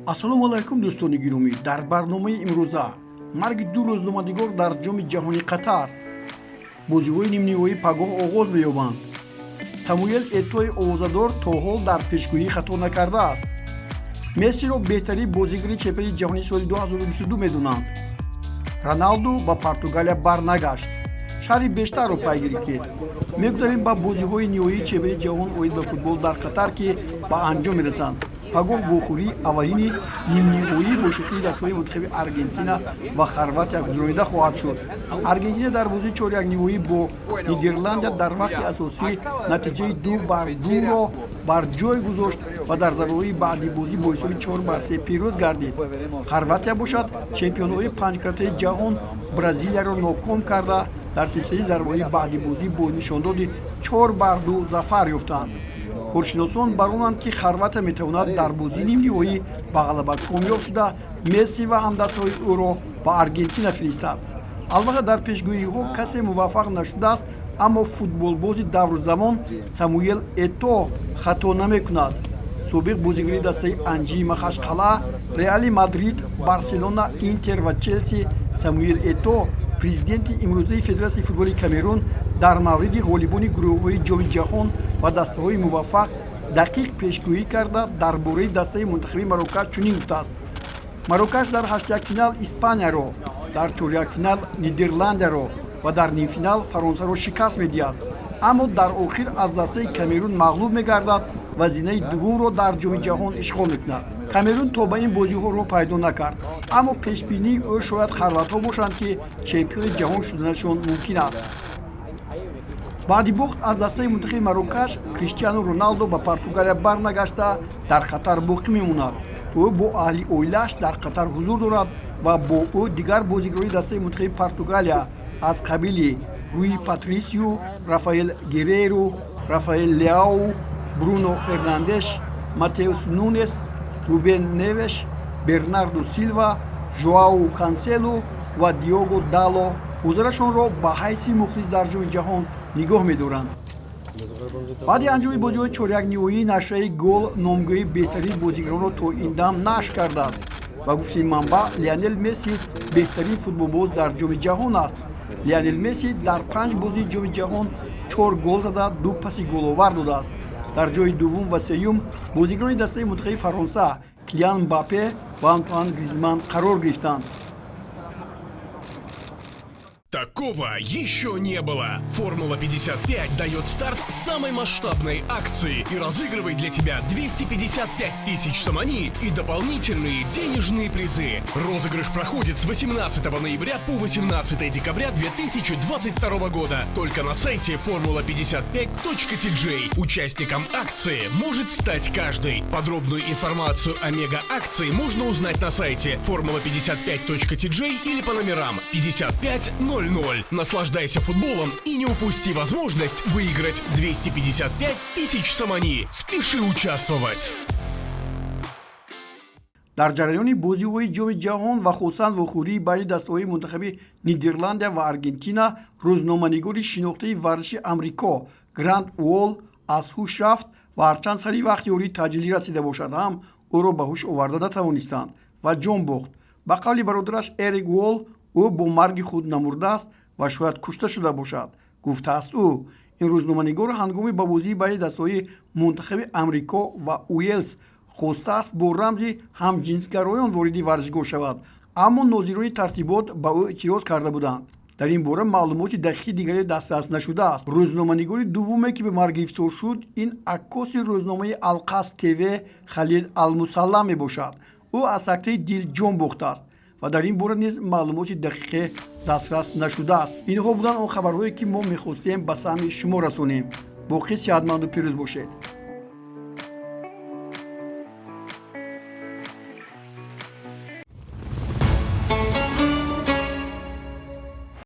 ассалому алайкум дӯстони гиромӣ. Дар барномаи имрӯза марги ду рӯзноманигор дар ҷоми ҷаҳони Қатар бозиҳои нимниҳоӣ пагоҳ оғоз меёбанд. Самуэл Этои овозадор то ҳол дар пешгӯӣ хато накардааст. Мессиро беҳтарин бозигари чемпиони ҷаҳони соли 2022 медонанд. Роналду ба Португалия барнагашт. Шарҳи бештарро пайгирӣ кирд. Мегузарем ба бозиҳои ниҳоии чемпиони ҷаҳон оид ба футбол дар Қатар ки ба анҷом мерасанд. Пагоҳ вохӯрии аввалини нимниҳоӣ бо ширкати дастаҳои мунтахаби Аргентина ва Хорватия гузаронида хоҳад шуд. Аргентина дар бозии чорякниҳоӣ бо Нидерландия дар вақти асосӣ натиҷаи 2-2-ро бар ҷой гузошт ва дар зарбаҳои баъди бозӣ бо ҳисоби 4-3 пирӯз гардид. Хорватия бошад чемпионҳои панҷкаратаи ҷаҳон Бразилияро ноком карда дар силсилаи зарбаҳои баъди бозӣ бо нишондоди 4-2 зафар ёфтанд. коршиносон баронанд ки Хорватия метавонад дар бозии нимниҳоӣ ба ғалаба комёб шуда Месси ва ҳамдастҳои ӯро ба Аргентина фиристад. Албатта дар пешгӯиҳо касе муваффақ нашудааст, аммо футболбози давру замон Самуэл Ето хато намекунад. собиқ бозигари дастаи Анҷии Махашқалъа, Реали Мадрид, Барселона, Интер ва Челси Самуэл Ето президенти имрӯзаи Федератсияи футболи Камерун дар мавриди ғолибони гурӯҳҳои ҷоми ҷаҳон ва дастаҳои муваффақ дақиқ пешгӯӣ карда дар бораи дастаи мунтахаби Марокаш чунин гуфтааст: Марокаш дар ҳаштякфинал Испанияро, дар чорякфинал Нидерландияро ва дар нимфинал Фаронсаро шикаст медиҳад, аммо дар охир аз дастаи Камерун мағлуб мегардад ва зинаи дуввумро дар ҷоми ҷаҳон ишғол мекунад. Камерун то ба ин бозиҳо роҳ пайдо накард, аммо пешбинии ӯ шояд хорватҳо бошанд ки чемпиони ҷаҳон шуданашон мумкин аст. баъди бохт аз дастаи мунтахаби Марокаш, Криштиану Роналдо ба Португалия барнагашта дар Қатар боқӣ мемонад. ӯ бо аҳли оилааш дар Қатар ҳузур дорад ва бо ӯ дигар бозигарони дастаи мунтахаби Португалия аз қабили Руи Патрисиу, Рафаэл Герейро, Рафаэл Леау, Бруно Фернандеш, Матеус Нунес, Рубен Невеш, Бернардо Силва, Жоау Кансело ва Диого Дало ҳузурашонро ба ҳайси мухлис дар ҷоми ҷаҳон нигоҳ медоранд. баъди анҷоми бозиҳои чорякниҳоӣ нашраи Гол номгӯии беҳтарин бозигаронро то ин дам нашр кардааст. Ба гуфти манбаъ, Лионел Месси беҳтарин футболбоз дар ҷоми ҷаҳон аст. Лионел Месси дар 5 бозии ҷоми ҷаҳон 4 гол зада 2 паси головар додааст. дар ҷои дуввум ва сеюм бозигарони дастаи мунтахаби Фаронса Килиан Мбаппе ва Антуан Гризман қарор гирифтанд. Такого еще не было. Формула 55 дает старт самой масштабной акции и разыгрывает для тебя 255 тысяч самани и дополнительные денежные призы. Розыгрыш проходит с 18 ноября по 18 декабря 2022 года. Только на сайте formula55.tj. Участником акции может стать каждый. Подробную информацию о мега-акции можно узнать на сайте formula55.tj или по номерам 5500. Наслаждайся футболом и не упусти возможность выиграть 255 тысяч самани. Спеши участвовать. дар ҷараёни бозиҳои ҷоми ҷаҳон ва хусан вохӯрии байни дастаҳои мунтахаби Нидерландия ва Аргентина, рӯзноманигори шинохтаи варзиши Амрико Грант Уолл аз ҳуш рафт ва ҳарчанд сари вақти ёрии таъҷилӣ расида бошад ҳам ӯро ба ҳуш оварда натавонистанд ва ҷон бохт. ба қавли бародараш Эрик Уолл, ӯ бо марги худ намурдааст ва шояд кушта шуда бошад, гуфтааст ӯ. ин рӯзноманигор ҳангоми ба бозии байни дастаҳои мунтахаби Амрико ва Уелс хостааст бо рамзи ҳамҷинсгароён вориди варзишгоҳ шавад, аммо нозирони тартибот ба ӯ эътироз карда буданд. дар ин бора маълумоти дақиқи дигаре дастрас нашудааст. рӯзноманигори дуввуме ки ба марг гирифтор шуд, ин аккоси рӯзномаи Алқас ТВ Халид Алмусаллам мебошад. ӯ аз сактаи дил ҷон бохтааст ва дар ин бора низ маълумоти дақиқе дастрас нашудааст. инҳо буданд он хабарҳое ки мо мехостем ба саҳми шумо расонем. боқӣ сеҳатманду пирӯз бошед.